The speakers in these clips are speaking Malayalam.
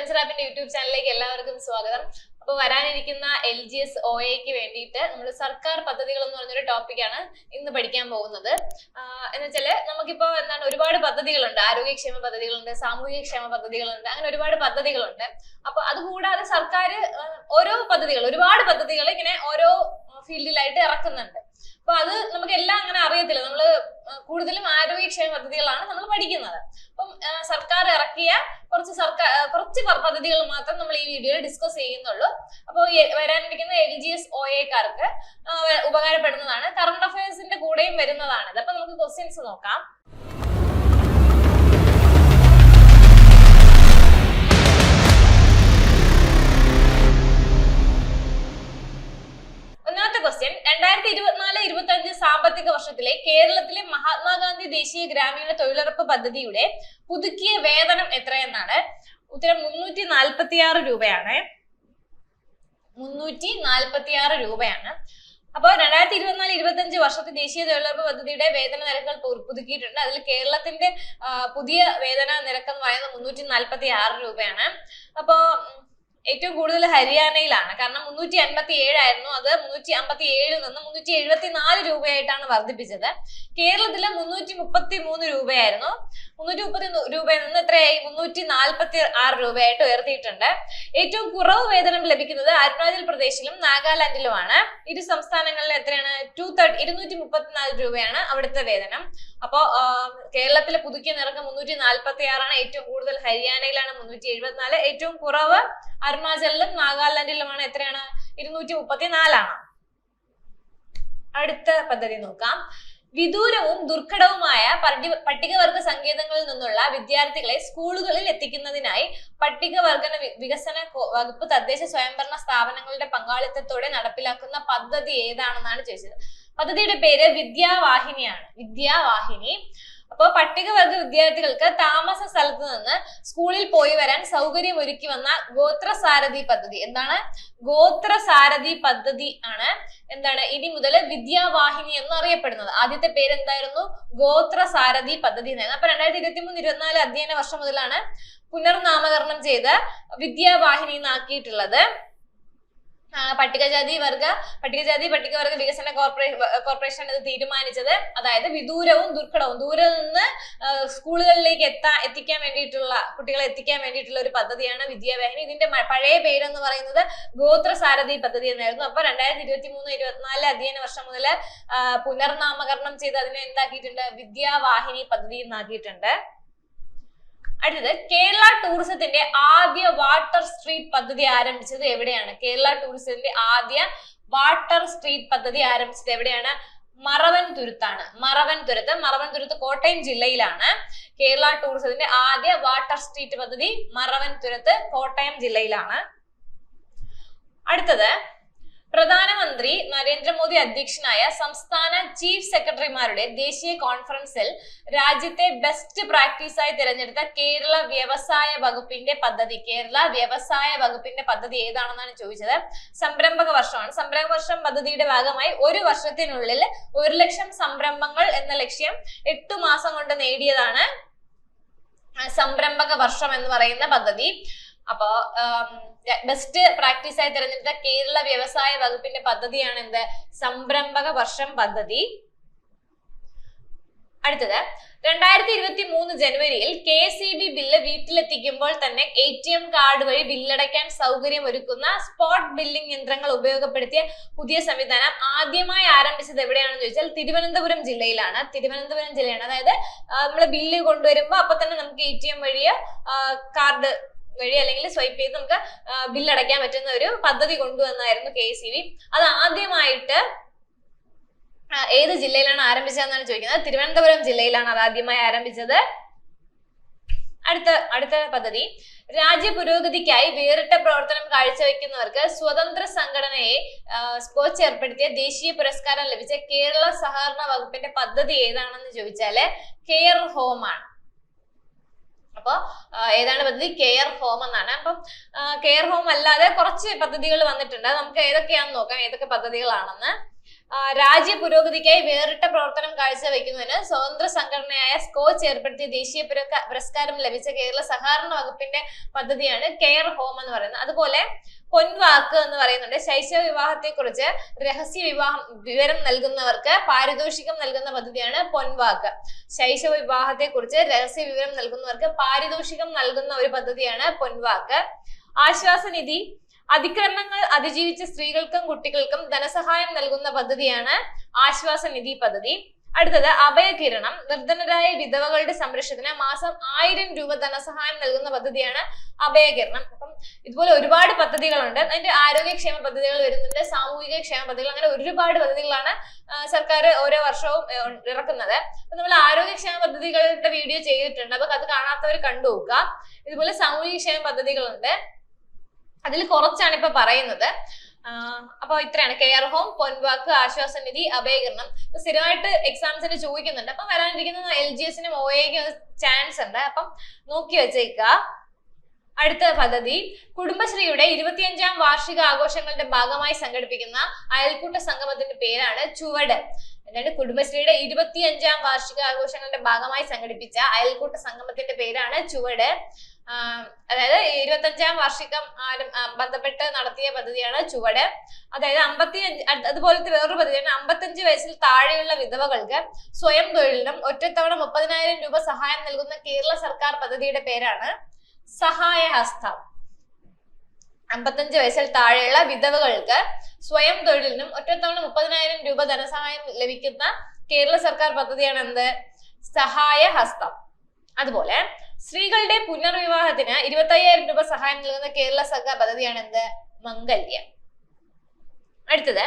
അഡ്വഞ്ചർ ആപ്പിന്റെ യൂട്യൂബ് ചാനലിലേക്ക് എല്ലാവർക്കും സ്വാഗതം. അപ്പോൾ വരാനിരിക്കുന്ന LGS OAക്ക് വേണ്ടിയിട്ട് നമ്മൾ സർക്കാർ പദ്ധതികൾ എന്ന് പറഞ്ഞൊരു ടോപ്പിക്കാണ് ഇന്ന് പഠിക്കാൻ പോകുന്നത്. എന്ന് വെച്ചാല് നമുക്കിപ്പോ എന്താണ് ഒരുപാട് പദ്ധതികളുണ്ട്, ആരോഗ്യക്ഷേമ പദ്ധതികളുണ്ട്, സാമൂഹികക്ഷേമ പദ്ധതികളുണ്ട്, അങ്ങനെ ഒരുപാട് പദ്ധതികളുണ്ട്. അപ്പൊ അതുകൂടാതെ സർക്കാർ ഒരുപാട് പദ്ധതികൾ ഇങ്ങനെ ഓരോ ഫീൽഡിലായിട്ട് ഇറക്കുന്നുണ്ട്. അപ്പൊ അത് നമുക്ക് എല്ലാം അങ്ങനെ അറിയത്തില്ല. നമ്മള് കൂടുതലും ആരോഗ്യക്ഷേമ പദ്ധതികളാണ് നമ്മൾ പഠിക്കുന്നത്. അപ്പം സർക്കാർ ഇറക്കിയ കുറച്ച് പദ്ധതികൾ മാത്രം നമ്മൾ ഈ വീഡിയോയിൽ ഡിസ്കസ് ചെയ്യുന്നുള്ളൂ. അപ്പോൾ വരാനിരിക്കുന്ന LGS OAക്കാർക്ക് ഉപകാരപ്പെടുന്നതാണ്, കറണ്ട് അഫയേഴ്സിന്റെ കൂടെയും വരുന്നതാണ്. അപ്പൊ നമുക്ക് ക്വസ്റ്റ്യൻസ് നോക്കാം. ഒന്നാമത്തെ ക്വസ്റ്റ്യൻ, 2024-25 സാമ്പത്തിക വർഷത്തിലെ കേരളത്തിലെ മഹാത്മാഗാന്ധി ദേശീയ ഗ്രാമീണ തൊഴിലുറപ്പ് പദ്ധതിയുടെ പുതുക്കിയ വേതനം എത്രയെന്നാണ്. ഉത്തരം 346 രൂപയാണ്. 346 രൂപയാണ്. അപ്പോൾ 2024-25 വർഷത്തെ ദേശീയ തൊഴിലുറപ്പ് പദ്ധതിയുടെ വേതന നിരക്കുകൾ പുതുക്കിയിട്ടുണ്ട്. അതിൽ കേരളത്തിന്റെ പുതിയ വേതന നിരക്ക് എന്ന് പറയുന്നത് 346 രൂപയാണ്. അപ്പോ ഏറ്റവും കൂടുതൽ ഹരിയാനയിലാണ്. കാരണം 387 ആയിരുന്നു, അത് 357 നിന്ന് 374 രൂപയായിട്ടാണ് വർദ്ധിപ്പിച്ചത്. കേരളത്തില് 333 രൂപയായിരുന്നു. 330 രൂപയിൽ നിന്ന് എത്രയായി? 346 രൂപയായിട്ട് ഉയർത്തിയിട്ടുണ്ട്. ഏറ്റവും കുറവ് വേതനം ലഭിക്കുന്നത് അരുണാചൽ പ്രദേശിലും നാഗാലാൻഡിലുമാണ്. ഇരു സംസ്ഥാനങ്ങളിലും എത്രയാണ്? 234 രൂപയാണ് അവിടുത്തെ വേതനം. അപ്പോ കേരളത്തിലെ പുതുക്കിയ നിരക്ക് 346 ഏറ്റവും കൂടുതൽ ഹരിയാനയിലാണ് 374. ഏറ്റവും കുറവ് അരുണാചലിലും നാഗാലാൻഡിലുമാണ്. എത്രയാണ്? 234. അടുത്ത പദ്ധതി നോക്കാം. വിദൂരവും ദുർഘടവുമായ പട്ടികവർഗ സങ്കേതങ്ങളിൽ നിന്നുള്ള വിദ്യാർത്ഥികളെ സ്കൂളുകളിൽ എത്തിക്കുന്നതിനായി പട്ടികവർഗ വികസന വകുപ്പ് തദ്ദേശ സ്വയംഭരണ സ്ഥാപനങ്ങളുടെ പങ്കാളിത്തത്തോടെ നടപ്പിലാക്കുന്ന പദ്ധതി ഏതാണെന്നാണ് ചോദിച്ചത്. പദ്ധതിയുടെ പേര് വിദ്യാവാഹിനിയാണ്. വിദ്യാവാഹിനി. അപ്പോൾ പട്ടികവർഗ വിദ്യാർത്ഥികൾക്ക് താമസ സ്ഥലത്ത് നിന്ന് സ്കൂളിൽ പോയി വരാൻ സൗകര്യം ഒരുക്കി വന്ന ഗോത്രസാരഥി പദ്ധതി. എന്താണ്? ഗോത്രസാരഥി പദ്ധതി ആണ് ഇനി മുതൽ വിദ്യാവാഹിനി എന്ന് അറിയപ്പെടുന്നത്. ആദ്യത്തെ പേര് എന്തായിരുന്നു? ഗോത്രസാരഥി പദ്ധതി എന്നായിരുന്നു. അപ്പൊ 2023-24 അധ്യയന വർഷം മുതലാണ് പുനർനാമകരണം ചെയ്ത് വിദ്യാവാഹിനി എന്നാക്കിയിട്ടുള്ളത്. പട്ടികജാതി പട്ടികവർഗ വികസന കോർപ്പറേഷൻ ഇത് തീരുമാനിച്ചത്. അതായത് വിദൂരവും ദുർഘടവും, ദൂരെ നിന്ന് സ്കൂളുകളിലേക്ക് എത്തിക്കാൻ വേണ്ടിയിട്ടുള്ള കുട്ടികളെ എത്തിക്കാൻ വേണ്ടിയിട്ടുള്ള ഒരു പദ്ധതിയാണ് വിദ്യാവാഹിനി. ഇതിന്റെ പഴയ പേരെന്ന് പറയുന്നത് ഗോത്രസാരഥി പദ്ധതി എന്നായിരുന്നു. അപ്പൊ 2023-24 അധ്യയന വർഷം മുതൽ പുനർനാമകരണം ചെയ്ത് അതിനെ എന്താക്കിയിട്ടുണ്ട്? വിദ്യാവാഹിനി പദ്ധതി എന്നാക്കിയിട്ടുണ്ട്. അടുത്തത്, കേരള ടൂറിസത്തിന്റെ ആദ്യ വാട്ടർ സ്ട്രീറ്റ് പദ്ധതി ആരംഭിച്ചത് എവിടെയാണ്? കേരള ടൂറിസത്തിന്റെ ആദ്യ വാട്ടർ സ്ട്രീറ്റ് പദ്ധതി ആരംഭിച്ചത് എവിടെയാണ്? മറവൻതുരുത്താണ്. മറവൻതുരുത്ത് കോട്ടയം ജില്ലയിലാണ്. കേരള ടൂറിസത്തിന്റെ ആദ്യ വാട്ടർ സ്ട്രീറ്റ് പദ്ധതി മറവൻതുരുത്ത് കോട്ടയം ജില്ലയിലാണ്. അടുത്തത്, പ്രധാനമന്ത്രി നരേന്ദ്രമോദി അധ്യക്ഷനായ സംസ്ഥാന ചീഫ് സെക്രട്ടറിമാരുടെ ദേശീയ കോൺഫറൻസിൽ രാജ്യത്തെ ബെസ്റ്റ് പ്രാക്ടീസായി തിരഞ്ഞെടുത്ത കേരള വ്യവസായ വകുപ്പിന്റെ പദ്ധതി ഏതാണെന്നാണ് ചോദിച്ചത്. സംരംഭക വർഷമാണ്. സംരംഭക വർഷം പദ്ധതിയുടെ ഭാഗമായി ഒരു വർഷത്തിനുള്ളിൽ 1 ലക്ഷം സംരംഭങ്ങൾ എന്ന ലക്ഷ്യം 8 മാസം കൊണ്ട് നേടിയതാണ് സംരംഭക വർഷം എന്ന് പറയുന്ന പദ്ധതി. അപ്പോ ബെസ്റ്റ് പ്രാക്ടീസ് ആയി തിരഞ്ഞെടുത്ത കേരള വ്യവസായ വകുപ്പിന്റെ പദ്ധതിയാണ് സംരംഭക വർഷം പദ്ധതി. അടുത്തത്, 2023 ജനുവരിയിൽ KSEB ബില്ല് വീട്ടിലെത്തിക്കുമ്പോൾ തന്നെ ATM കാർഡ് വഴി ബില്ലടയ്ക്കാൻ സൗകര്യം ഒരുക്കുന്ന സ്പോട്ട് ബില്ലിംഗ് യന്ത്രങ്ങൾ ഉപയോഗപ്പെടുത്തിയ പുതിയ സംവിധാനം ആദ്യമായി ആരംഭിച്ചത് എവിടെയാണെന്ന് ചോദിച്ചാൽ തിരുവനന്തപുരം ജില്ലയിലാണ്. അതായത് നമ്മള് ബില്ല് കൊണ്ടുവരുമ്പോ അപ്പൊ തന്നെ നമുക്ക് ATM വഴി കാർഡ് വഴി അല്ലെങ്കിൽ സ്വൈപ്പ് ചെയ്ത് നമുക്ക് ബില്ലടയ്ക്കാൻ പറ്റുന്ന ഒരു പദ്ധതി കൊണ്ടുവന്നായിരുന്നു KSEB. അത് ആദ്യമായിട്ട് ഏത് ജില്ലയിലാണ് ആരംഭിച്ചതെന്നാണ് ചോദിക്കുന്നത്. തിരുവനന്തപുരം ജില്ലയിലാണ് അത് ആദ്യമായി ആരംഭിച്ചത്. അടുത്ത പദ്ധതി, രാജ്യ പുരോഗതിക്കായി വേറിട്ട പ്രവർത്തനം കാഴ്ചവെക്കുന്നവർക്ക് സ്വതന്ത്ര സംഘടനയെ ഏർപ്പെടുത്തിയ ദേശീയ പുരസ്കാരം ലഭിച്ച കേരള സഹകരണ വകുപ്പിന്റെ പദ്ധതി ഏതാണെന്ന് ചോദിച്ചാല് കെയർ ഹോം ആണ്. അപ്പൊ ഏതാണ് പദ്ധതി? കെയർ ഹോം എന്നാണ്. അപ്പം കെയർ ഹോം അല്ലാതെ കുറച്ച് പദ്ധതികൾ വന്നിട്ടുണ്ട്. നമുക്ക് ഏതൊക്കെയാണെന്ന് നോക്കാം, ഏതൊക്കെ പദ്ധതികളാണെന്ന്. രാജ്യ പുരോഗതിക്കായി വേറിട്ട പ്രവർത്തനം കാഴ്ചവെക്കുന്നതിന് സ്വതന്ത്ര സംഘടനയായ സ്കോച്ച് ഏർപ്പെടുത്തിയ ദേശീയ പുരസ്കാരം ലഭിച്ച കേരള സഹകരണ വകുപ്പിന്റെ പദ്ധതിയാണ് കെയർ ഹോം എന്ന് പറയുന്നത്. അതുപോലെ പൊൻവാക്ക് എന്ന് പറയുന്നുണ്ട്. ശൈശവ വിവാഹത്തെ കുറിച്ച് രഹസ്യ വിവരം നൽകുന്നവർക്ക് പാരിതോഷികം നൽകുന്ന പദ്ധതിയാണ് പൊൻവാക്ക്. ശൈശവ വിവാഹത്തെ കുറിച്ച് രഹസ്യ വിവരം നൽകുന്നവർക്ക് പാരിതോഷികം നൽകുന്ന ഒരു പദ്ധതിയാണ് പൊൻവാക്ക്. ആശ്വാസനിധി അതിക്രമങ്ങൾ അതിജീവിച്ച സ്ത്രീകൾക്കും കുട്ടികൾക്കും ധനസഹായം നൽകുന്ന പദ്ധതിയാണ് ആശ്വാസനിധി പദ്ധതി. അടുത്തത് അഭയകിരണം. നിർധനരായ വിധവകളുടെ സംരക്ഷണത്തിന് മാസം 1000 രൂപ ധനസഹായം നൽകുന്ന പദ്ധതിയാണ് അഭയകിരണം. അപ്പം ഇതുപോലെ ഒരുപാട് പദ്ധതികളുണ്ട്. അതിന്റെ ആരോഗ്യക്ഷേമ പദ്ധതികൾ വരുന്നുണ്ട്, സാമൂഹിക ക്ഷേമ പദ്ധതികൾ, അങ്ങനെ ഒരുപാട് പദ്ധതികളാണ് സർക്കാർ ഓരോ വർഷവും ഇറക്കുന്നത്. അപ്പൊ നമ്മൾ ആരോഗ്യക്ഷേമ പദ്ധതികളുടെ വീഡിയോ ചെയ്തിട്ടുണ്ട്, അപ്പൊ അത് കാണാത്തവർ കണ്ടു നോക്കുക. ഇതുപോലെ സാമൂഹിക ക്ഷേമ പദ്ധതികളുണ്ട്, അതിൽ കുറച്ചാണ് ഇപ്പൊ പറയുന്നത്. അപ്പൊ ഇത്രയാണ്: കെയർ ഹോം, പൊൻവാക്ക്, ആശ്വാസനിധി, അഭയകിരണം. സ്ഥിരമായിട്ട് എക്സാംസിന് ചോദിക്കുന്നുണ്ട്. അപ്പൊ വരാനിരിക്കുന്ന LGSനും OAക്കും ചാൻസ് ഉണ്ട്, അപ്പം നോക്കി വെച്ചേക്കുക. അടുത്ത പദ്ധതി കുടുംബശ്രീയുടെ 25ാം വാർഷിക ആഘോഷങ്ങളുടെ ഭാഗമായി സംഘടിപ്പിക്കുന്ന അയൽക്കൂട്ട സംഗമത്തിന്റെ പേരാണ് ചുവട്. അതായത് കുടുംബശ്രീയുടെ 25ാം വാർഷിക ആഘോഷങ്ങളുടെ ഭാഗമായി സംഘടിപ്പിച്ച അയൽക്കൂട്ട സംഗമത്തിന്റെ പേരാണ് ചുവട്. അതായത് 25ാം വാർഷികം ബന്ധപ്പെട്ട് നടത്തിയ പദ്ധതിയാണ് ചുവട്. അതായത് 55 അതുപോലത്തെ വേറൊരു പദ്ധതിയാണ് 55 വയസ്സിൽ താഴെയുള്ള വിധവകൾക്ക് സ്വയം തൊഴിലിനും ഒറ്റത്തവണ 30,000 രൂപ സഹായം നൽകുന്ന കേരള സർക്കാർ പദ്ധതിയുടെ പേരാണ് സഹായഹസ്തം. 55 വയസ്സിൽ താഴെയുള്ള വിധവകൾക്ക് സ്വയം തൊഴിലിനും ഒറ്റത്തവണ 30,000 രൂപ ധനസഹായം ലഭിക്കുന്ന കേരള സർക്കാർ പദ്ധതിയാണ് എന്ത്? സഹായഹസ്തം. അതുപോലെ സ്ത്രീകളുടെ പുനർവിവാഹത്തിന് 25,000 രൂപ സഹായം നൽകുന്ന കേരള സർക്കാർ പദ്ധതിയാണ് എന്ത്? മംഗല്യം. അടുത്തത്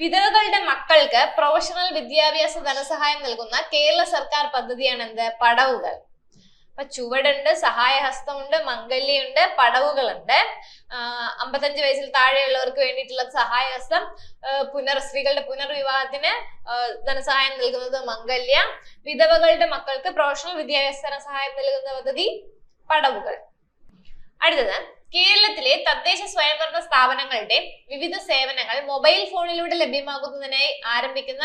വിധവകളുടെ മക്കൾക്ക് പ്രൊഫഷണൽ വിദ്യാഭ്യാസ ധനസഹായം നൽകുന്ന കേരള സർക്കാർ പദ്ധതിയാണ് എന്ത്? പടവുകൾ. അപ്പൊ ചുവടുണ്ട്, സഹായഹസ്തമുണ്ട്, മംഗല്യുണ്ട്, പടവുകളുണ്ട്. 55 വയസ്സിൽ താഴെയുള്ളവർക്ക് വേണ്ടിയിട്ടുള്ള സഹായഹസ്തം, സ്ത്രീകളുടെ പുനർവിവാഹത്തിന് ധനസഹായം നൽകുന്നത് മംഗല്യ, വിധവകളുടെ മക്കൾക്ക് പ്രൊഫഷണൽ വിദ്യാഭ്യാസ ധനസഹായം നൽകുന്ന പദ്ധതി പടവുകൾ. അടുത്തത് കേരളത്തിലെ തദ്ദേശ സ്വയംഭരണ സ്ഥാപനങ്ങളുടെ വിവിധ സേവനങ്ങൾ മൊബൈൽ ഫോണിലൂടെ ലഭ്യമാകുന്നതിനായി ആരംഭിക്കുന്ന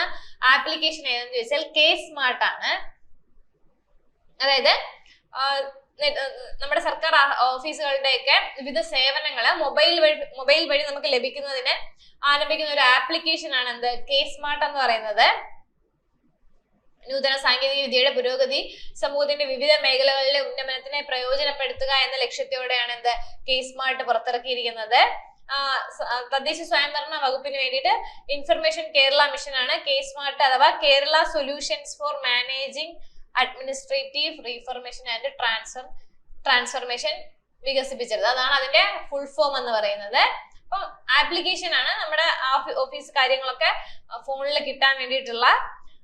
ആപ്ലിക്കേഷൻ ഏതെന്ന് ചോദിച്ചാൽ K-Smart ആണ്. അതായത് നമ്മുടെ സർക്കാർ ഓഫീസുകളുടെയൊക്കെ വിവിധ സേവനങ്ങള് മൊബൈൽ വഴി നമുക്ക് ലഭിക്കുന്നതിന് ആരംഭിക്കുന്ന ഒരു ആപ്ലിക്കേഷൻ ആണ് എന്ത്? K-Smart എന്ന് പറയുന്നത്. നൂതന സാങ്കേതിക വിദ്യയുടെ പുരോഗതി സമൂഹത്തിന്റെ വിവിധ മേഖലകളിലെ ഉന്നമനത്തിനെ പ്രയോജനപ്പെടുത്തുക എന്ന ലക്ഷ്യത്തോടെയാണ് എന്ത്? K-Smart പുറത്തിറക്കിയിരിക്കുന്നത്. തദ്ദേശ സ്വയംഭരണ വകുപ്പിന് വേണ്ടിയിട്ട് ഇൻഫർമേഷൻ കേരള മിഷൻ ആണ് K-Smart അഥവാ Kerala solutions for managing administrative reformation and transformation വികസിപ്പിച്ചത്. അതാണ് അതിന്റെ ഫുൾ ഫോം എന്ന് പറയുന്നത്. അപ്പൊ ആപ്ലിക്കേഷൻ ആണ്, നമ്മുടെ ഓഫീസ് കാര്യങ്ങളൊക്കെ ഫോണിൽ കിട്ടാൻ വേണ്ടിയിട്ടുള്ള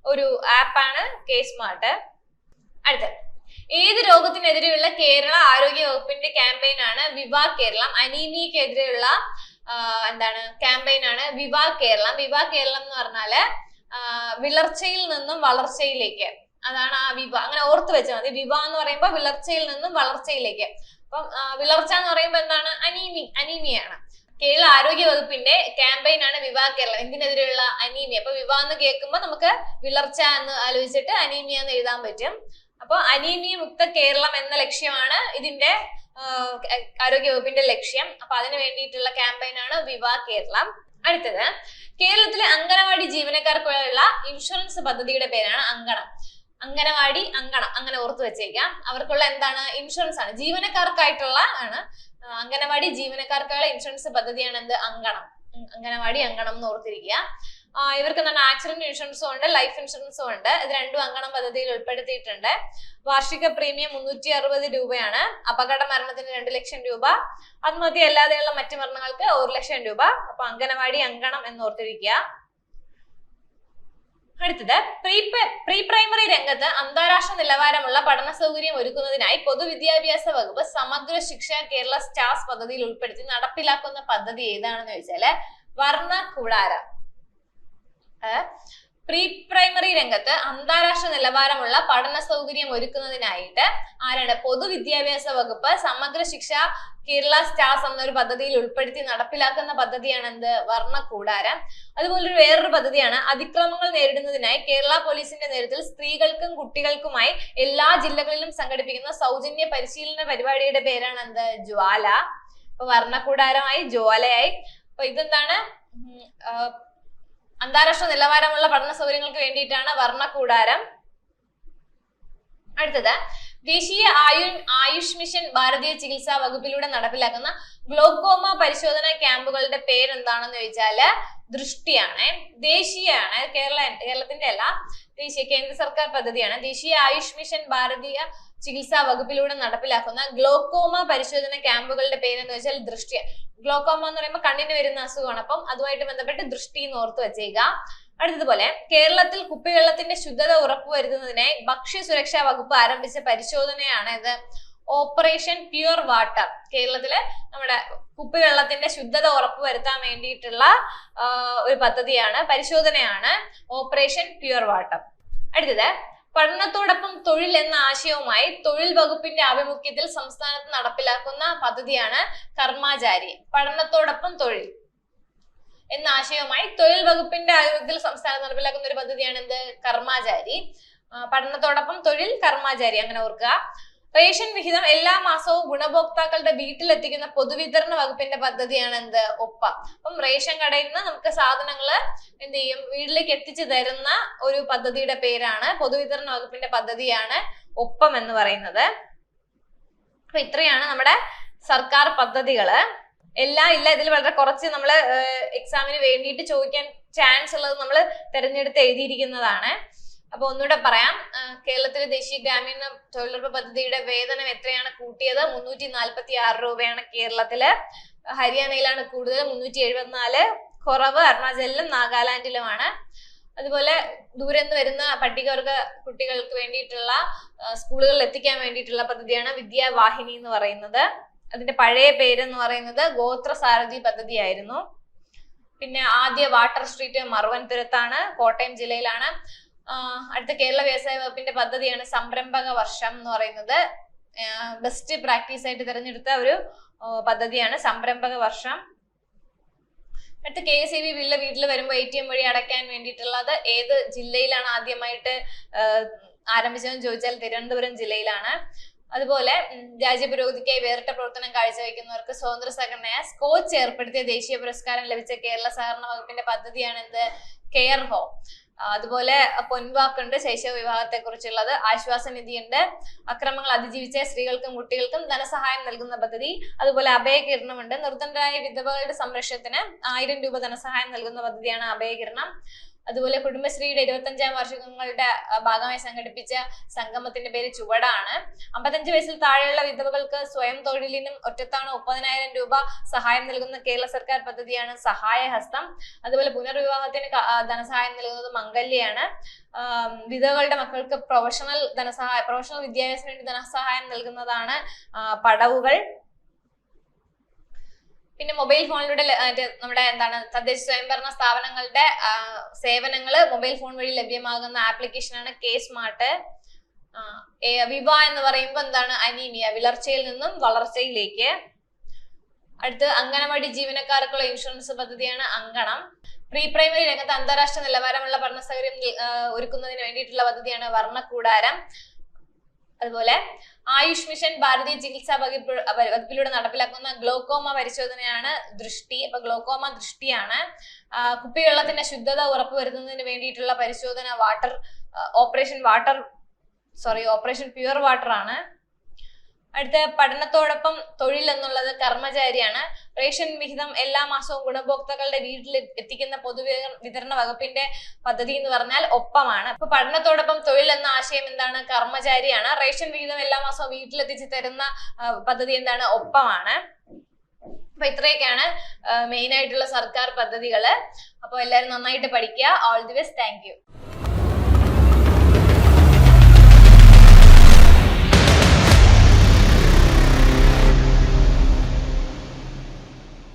ഒരു ആപ്പാണ് K-Smart. അടുത്ത ഏത് രോഗത്തിനെതിരെയുള്ള കേരള ആരോഗ്യ വകുപ്പിന്റെ ക്യാമ്പയിൻ ആണ് വിവാ കേരളം. അനീമിയക്കെതിരെയുള്ള ക്യാമ്പയിൻ ആണ് വിവാ കേരളം. വിവാ കേരളം എന്ന് പറഞ്ഞാല് വിളർച്ചയിൽ നിന്നും വളർച്ചയിലേക്ക്, അതാണ് ആ വിവ. അങ്ങനെ ഓർത്ത് വെച്ചാൽ മതി. വിവ എന്ന് പറയുമ്പോൾ വിളർച്ചയിൽ നിന്നും വളർച്ചയിലേക്ക്. അപ്പം വിളർച്ച എന്ന് പറയുമ്പോൾ എന്താണ്? അനീമിയാണ്. കേരള ആരോഗ്യ വകുപ്പിന്റെ ക്യാമ്പയിൻ ആണ് വിവാ കേരളം. എന്തിനെതിരെയുള്ള? അനീമിയ. അപ്പൊ വിവാ എന്ന് കേൾക്കുമ്പോൾ നമുക്ക് വിളർച്ച എന്ന് ആലോചിച്ചിട്ട് അനീമിയ എന്ന് എഴുതാൻ പറ്റും. അപ്പൊ അനീമിയ മുക്ത കേരളം എന്ന ലക്ഷ്യമാണ് ഇതിന്റെ ആരോഗ്യ വകുപ്പിന്റെ ലക്ഷ്യം. അപ്പൊ അതിന് വേണ്ടിയിട്ടുള്ള ക്യാമ്പയിൻ ആണ് വിവാ കേരളം. അടുത്തത് കേരളത്തിലെ അംഗനവാടി ജീവനക്കാർക്കുള്ള ഇൻഷുറൻസ് പദ്ധതിയുടെ പേരാണ് അങ്കണം. അംഗനവാടി അങ്കണം അങ്ങനെ ഓർത്ത് വെച്ചേക്കാം. അവർക്കുള്ള എന്താണ്? ഇൻഷുറൻസ് ആണ്, ജീവനക്കാർക്കായിട്ടുള്ള ആണ്. അംഗനവാടി ജീവനക്കാർക്കുള്ള ഇൻഷുറൻസ് പദ്ധതിയാണ് എന്ത്? അങ്കണം. അംഗനവാടി അങ്കണം എന്ന് ഓർത്തിരിക്കുക. ഇവർക്ക് എന്താണ്? ആക്സിഡന്റ് ഇൻഷുറൻസും ഉണ്ട്, ലൈഫ് ഇൻഷുറൻസും ഉണ്ട്. ഇത് രണ്ടും അങ്കണം പദ്ധതിയിൽ ഉൾപ്പെടുത്തിയിട്ടുണ്ട്. വാർഷിക പ്രീമിയം 360 രൂപയാണ്. അപകട മരണത്തിന് 2 ലക്ഷം രൂപ, ആത്മഹത്യ അല്ലാതെയുള്ള മറ്റു മരണങ്ങൾക്ക് 1 ലക്ഷം രൂപ. അപ്പൊ അംഗനവാടി അങ്കണം എന്ന് ഓർത്തിരിക്കുക. അടുത്തത് പ്രീ പ്രൈമറി രംഗത്ത് അന്താരാഷ്ട്ര നിലവാരമുള്ള പഠന സൗകര്യം ഒരുക്കുന്നതിനായി പൊതുവിദ്യാഭ്യാസ വകുപ്പ് സമഗ്ര ശിക്ഷ കേരള സ്റ്റാർസ് പദ്ധതിയിൽ ഉൾപ്പെടുത്തി നടപ്പിലാക്കുന്ന പദ്ധതി ഏതാണെന്ന് ചോദിച്ചാല് വർണ്ണ കൂടാരം. പ്രീ പ്രൈമറി രംഗത്ത് അന്താരാഷ്ട്ര നിലവാരമുള്ള പഠന സൗകര്യം ഒരുക്കുന്നതിനായിട്ട് ആരാണ് പൊതുവിദ്യാഭ്യാസ വകുപ്പ് സമഗ്ര ശിക്ഷ കേരള സ്റ്റാർസ് എന്നൊരു പദ്ധതിയിൽ ഉൾപ്പെടുത്തി നടപ്പിലാക്കുന്ന പദ്ധതിയാണ് എന്ത് വർണ്ണക്കൂടാരം. അതുപോലെ വേറൊരു പദ്ധതിയാണ് അതിക്രമങ്ങൾ നേരിടുന്നതിനായി കേരള പോലീസിന്റെ നേതൃത്വത്തിൽ സ്ത്രീകൾക്കും കുട്ടികൾക്കുമായി എല്ലാ ജില്ലകളിലും സംഘടിപ്പിക്കുന്ന സൗജന്യ പരിശീലന പരിപാടിയുടെ പേരാണ് എന്ത് ജ്വാല. അപ്പൊ വർണ്ണക്കൂടാരമായി ജ്വാലയായി. അപ്പൊ ഇതെന്താണ് അന്താരാഷ്ട്ര നിലവാരമുള്ള പഠന സൗകര്യങ്ങൾക്ക് വേണ്ടിയിട്ടാണ് വർണ്ണക്കൂടാരം. അടുത്തത് ദേശീയ ആയുഷ് മിഷൻ ഭാരതീയ ചികിത്സാ വകുപ്പിലൂടെ നടപ്പിലാക്കുന്ന ഗ്ലോക്കോമ പരിശോധന ക്യാമ്പുകളുടെ പേരെന്താണെന്ന് ചോദിച്ചാല് ദൃഷ്ടിയാണ്. ദേശീയമാണ്, കേരളത്തിന്റെ അല്ല, ദേശീയ കേന്ദ്ര സർക്കാർ പദ്ധതിയാണ്. ദേശീയ ആയുഷ് മിഷൻ ഭാരതീയ ചികിത്സാ വകുപ്പിലൂടെ നടപ്പിലാക്കുന്ന ഗ്ലോക്കോമ പരിശോധന ക്യാമ്പുകളുടെ പേരെന്ന് വെച്ചാൽ ദൃഷ്ടി. ഗ്ലോക്കോമ എന്ന് പറയുമ്പോൾ കണ്ണിന് വരുന്ന അസുഖമാണ്. അപ്പം അതുമായിട്ട് ബന്ധപ്പെട്ട് ദൃഷ്ടി എന്ന് ഓർത്ത് വെച്ചേക്കുക. അടുത്തതുപോലെ കേരളത്തിൽ കുപ്പിവെള്ളത്തിന്റെ ശുദ്ധത ഉറപ്പുവരുത്തുന്നതിനായി ഭക്ഷ്യ സുരക്ഷാ വകുപ്പ് ആരംഭിച്ച പരിശോധനയാണ് ഇത് ഓപ്പറേഷൻ പ്യുവർ വാട്ടർ. കേരളത്തില് നമ്മുടെ കുപ്പിവെള്ളത്തിന്റെ ശുദ്ധത ഉറപ്പുവരുത്താൻ വേണ്ടിയിട്ടുള്ള ഒരു പദ്ധതിയാണ്, പരിശോധനയാണ് ഓപ്പറേഷൻ പ്യുവർ വാട്ടർ. അടുത്തത് പഠനത്തോടൊപ്പം തൊഴിൽ എന്ന ആശയവുമായി തൊഴിൽ വകുപ്പിന്റെ ആഭിമുഖ്യത്തിൽ സംസ്ഥാനത്ത് നടപ്പിലാക്കുന്ന പദ്ധതിയാണ് കർമ്മചാരി. പഠനത്തോടൊപ്പം തൊഴിൽ എന്ന ആശയവുമായി തൊഴിൽ വകുപ്പിന്റെ ആഭിമുഖ്യത്തിൽ സംസ്ഥാനത്ത് നടപ്പിലാക്കുന്ന ഒരു പദ്ധതിയാണ് എന്ത് കർമ്മചാരി. പഠനത്തോടൊപ്പം തൊഴിൽ കർമ്മചാരി, അങ്ങനെ ഓർക്കുക. റേഷൻ വിഹിതം എല്ലാ മാസവും ഗുണഭോക്താക്കളുടെ വീട്ടിലെത്തിക്കുന്ന പൊതുവിതരണ വകുപ്പിന്റെ പദ്ധതിയാണ് എന്ത് ഒപ്പം. അപ്പം റേഷൻ കടയിൽ നിന്ന് നമുക്ക് സാധനങ്ങള് എന്ത് ചെയ്യും വീട്ടിലേക്ക് എത്തിച്ചു തരുന്ന ഒരു പദ്ധതിയുടെ പേരാണ്, പൊതുവിതരണ വകുപ്പിന്റെ പദ്ധതിയാണ് ഒപ്പം എന്ന് പറയുന്നത്. അപ്പൊ ഇത്രയാണ് നമ്മുടെ സർക്കാർ പദ്ധതികള്. എല്ലാം ഇല്ല, ഇതിൽ വളരെ കുറച്ച് നമ്മൾ എക്സാമിന് വേണ്ടിയിട്ട് ചോദിക്കാൻ ചാൻസ് ഉള്ളത് നമ്മൾ തിരഞ്ഞെടുത്ത് എഴുതിയിരിക്കുന്നതാണ്. അപ്പൊ ഒന്നുകൂടെ പറയാം, കേരളത്തിലെ ദേശീയ ഗ്രാമീണ തൊഴിലുറപ്പ് പദ്ധതിയുടെ വേതനം എത്രയാണ് കൂട്ടിയത്? 346 രൂപയാണ് കേരളത്തില്. ഹരിയാനയിലാണ് കൂടുതൽ 374, കുറവ് അരുണാചലിലും നാഗാലാൻഡിലുമാണ്. അതുപോലെ ദൂരെ നിന്ന് വരുന്ന പട്ടികവർഗ കുട്ടികൾക്ക് വേണ്ടിയിട്ടുള്ള സ്കൂളുകളിൽ എത്തിക്കാൻ വേണ്ടിയിട്ടുള്ള പദ്ധതിയാണ് വിദ്യാവാഹിനി എന്ന് പറയുന്നത്. അതിന്റെ പഴയ പേരെന്ന് പറയുന്നത് ഗോത്ര സാരഥി പദ്ധതിയായിരുന്നു. പിന്നെ ആദ്യ വാട്ടർ സ്ട്രീറ്റ് മറുവൻതുരത്താണ്, കോട്ടയം ജില്ലയിലാണ്. അടുത്ത കേരള വ്യവസായ വകുപ്പിന്റെ പദ്ധതിയാണ് സംരംഭക വർഷം എന്ന് പറയുന്നത്. ബെസ്റ്റ് പ്രാക്ടീസ് ആയിട്ട് തിരഞ്ഞെടുത്ത ഒരു പദ്ധതിയാണ് സംരംഭക വർഷം. അടുത്ത KSEB ബില്ല് വീട്ടിൽ വരുമ്പോൾ ATM വഴി അടയ്ക്കാൻ വേണ്ടിയിട്ടുള്ളത് ഏത് ജില്ലയിലാണ് ആദ്യമായിട്ട് ആരംഭിച്ചതെന്ന് ചോദിച്ചാൽ തിരുവനന്തപുരം ജില്ലയിലാണ്. അതുപോലെ രാജ്യപുരോഗതിക്കായി വേറിട്ട പ്രവർത്തനം കാഴ്ചവെക്കുന്നവർക്ക് സ്വതന്ത്ര സംഘടനയായ സ്കോച്ച് ഏർപ്പെടുത്തിയ ദേശീയ പുരസ്കാരം ലഭിച്ച കേരള സഹകരണ വകുപ്പിന്റെ പദ്ധതിയാണ് എന്ത് കെയർ ഹോം. അതുപോലെ പൊൻവാക്കുണ്ട്, ശൈശവ വിവാഹത്തെ കുറിച്ചുള്ളത്. ആശ്വാസനിധിയുണ്ട്, അക്രമങ്ങൾ അതിജീവിച്ച സ്ത്രീകൾക്കും കുട്ടികൾക്കും ധനസഹായം നൽകുന്ന പദ്ധതി. അതുപോലെ അഭയകിരണമുണ്ട്, നിർധനരായ വിധവകളുടെ സംരക്ഷണത്തിന് 1000 രൂപ ധനസഹായം നൽകുന്ന പദ്ധതിയാണ് അഭയകിരണം. അതുപോലെ കുടുംബശ്രീയുടെ 25ാം വാർഷികങ്ങളുടെ ഭാഗമായി സംഘടിപ്പിച്ച സംഗമത്തിന്റെ പേര് ചുവടാണ്. 55 വയസ്സിൽ താഴെയുള്ള വിധവകൾക്ക് സ്വയം തൊഴിലിനും ഒറ്റത്തവണ 30,000 രൂപ സഹായം നൽകുന്ന കേരള സർക്കാർ പദ്ധതിയാണ് സഹായഹസ്തം. അതുപോലെ പുനർവിവാഹത്തിന് ധനസഹായം നൽകുന്നത് മംഗല്യാണ്. വിധവകളുടെ മക്കൾക്ക് പ്രൊഫഷണൽ വിദ്യാഭ്യാസത്തിന് വേണ്ടി ധനസഹായം നൽകുന്നതാണ് പടവുകൾ. പിന്നെ മൊബൈൽ ഫോണിലൂടെ നമ്മുടെ തദ്ദേശ സ്വയംഭരണ സ്ഥാപനങ്ങളുടെ സേവനങ്ങൾ മൊബൈൽ ഫോൺ വഴി ലഭ്യമാകുന്ന ആപ്ലിക്കേഷനാണ് K-സ്മാർട്ട്. വിവ എന്ന് പറയുമ്പോൾ അനീമിയ, വിളർച്ചയിൽ നിന്നും വളർച്ചയിലേക്ക്. അടുത്ത് അംഗനവാടി ജീവനക്കാർക്കുള്ള ഇൻഷുറൻസ് പദ്ധതിയാണ് അങ്കണം. പ്രീ പ്രൈമറി രംഗത്ത് അന്താരാഷ്ട്ര നിലവാരമുള്ള പഠന സൗകര്യം ഒരുക്കുന്നതിന് വേണ്ടിയിട്ടുള്ള പദ്ധതിയാണ് വർണ്ണക്കൂടാരം. അതുപോലെ ആയുഷ് മിഷൻ ഭാരതീയ ചികിത്സാ വകുപ്പിലൂടെ നടപ്പിലാക്കുന്ന ഗ്ലോക്കോമ പരിശോധനയാണ് ദൃഷ്ടി. അപ്പൊ ഗ്ലോക്കോമ ദൃഷ്ടിയാണ്. കുപ്പിവെള്ളത്തിന്റെ ശുദ്ധത ഉറപ്പുവരുത്തുന്നതിന് വേണ്ടിയിട്ടുള്ള പരിശോധന ഓപ്പറേഷൻ പ്യുവർ വാട്ടർ ആണ്. അടുത്ത പഠനത്തോടൊപ്പം തൊഴിൽ എന്നുള്ളത് കർമ്മചാരിയാണ്. റേഷൻ വിഹിതം എല്ലാ മാസവും ഗുണഭോക്താക്കളുടെ വീട്ടിൽ എത്തിക്കുന്ന പൊതുവിതരണ വകുപ്പിന്റെ പദ്ധതി എന്ന് പറഞ്ഞാൽ ഒപ്പമാണ്. അപ്പൊ പഠനത്തോടൊപ്പം തൊഴിൽ എന്ന ആശയം എന്താണ്? കർമ്മചാരിയാണ്. റേഷൻ വിഹിതം എല്ലാ മാസവും വീട്ടിലെത്തിച്ച് തരുന്ന പദ്ധതി എന്താണ്? ഒപ്പമാണ്. അപ്പൊ ഇത്രയൊക്കെയാണ് മെയിൻ ആയിട്ടുള്ള സർക്കാർ പദ്ധതികള്. അപ്പൊ എല്ലാവരും നന്നായിട്ട് പഠിക്കുക. All the best. Thank you.